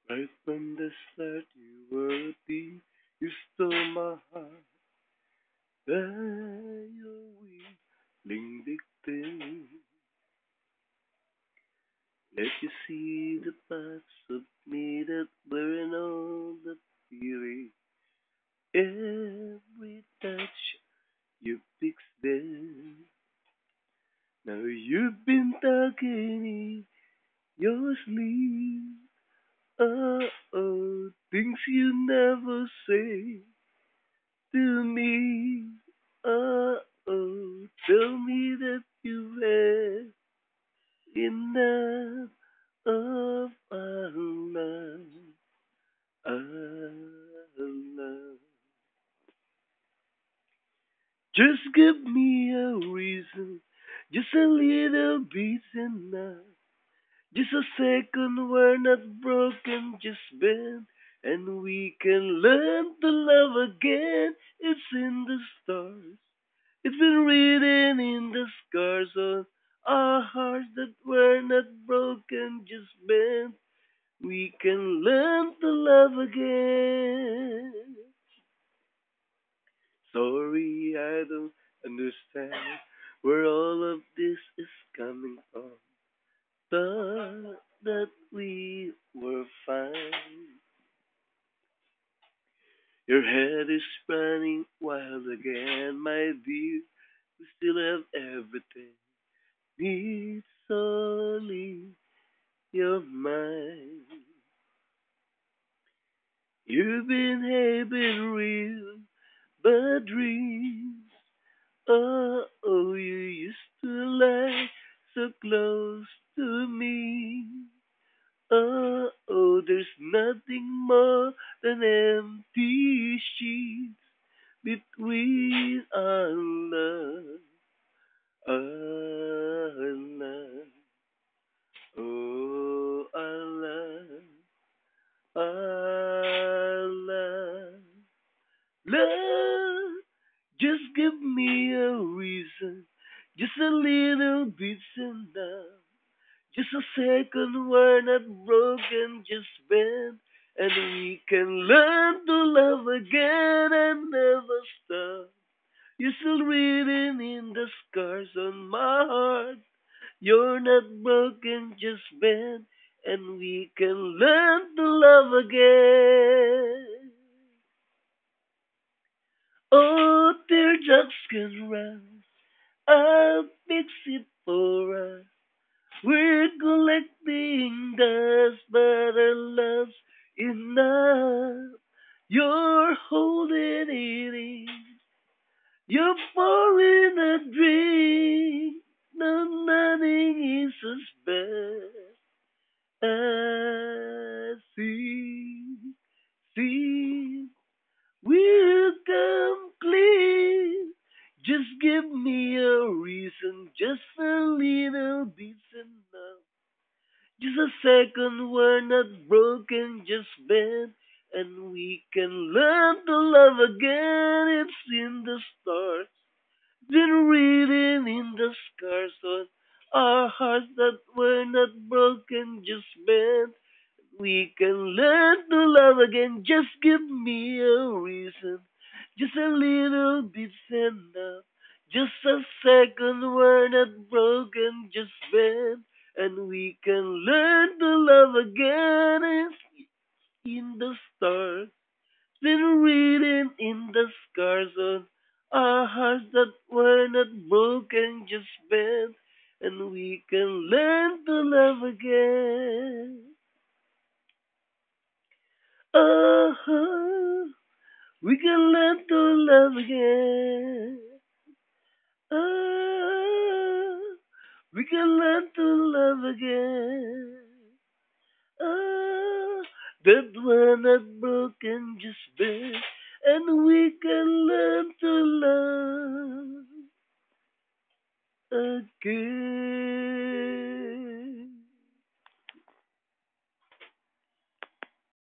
Right from the start, you were a thief. You stole my heart. You're willing victim. Let you see the parts of me that weren't all the theory. Every touch you fix them. Now you've been talking in your sleep. Oh, things you never say to me. Oh, tell me that you had enough of our love. Our love. Just give me a reason, just a little bit enough. Just a second, we're not broken, just bend, and we can learn to love again. It's in the stars. It's been written in the scars on our hearts that we're not broken, just bent. We can learn to love again. Sorry, I don't understand where all of this is coming from. Thought that we were fine. Your head is running wild again, my dear. We still have everything. It's only your mind. You've been having real bad dreams. Oh, you used to lie so close to me. Oh, there's nothing more than empty sheets between our love, our love. Oh, our love, our love. Love, just give me a reason, just a little bit's enough. Just a second, we're not broken, just bend, and we can learn to love again and never stop. You're still reading in the scars on my heart. You're not broken, just bend, and we can learn to love again. Oh, teardrops can run. I'll fix it for us. We're collecting dust, but our love's enough. You're holding it in. You're pouring a drink. No, nothing is as bad as see. We'll come clean. Just give me a reason, just a little bit's enough. Just a second, we're not broken, just bent, and we can learn to love again. It's in the stars, been written in the scars on our hearts that we're not broken, just bent. We can learn to love again. Just give me a reason, just a little bit's enough. Just a second, we're not broken, just bend, and we can learn to love again. It's in the stars, been written in the scars on our hearts that were not broken, just bent, and we can learn to love again. Oh, we can learn to love again. Oh, we can learn to love again. Oh, that we're not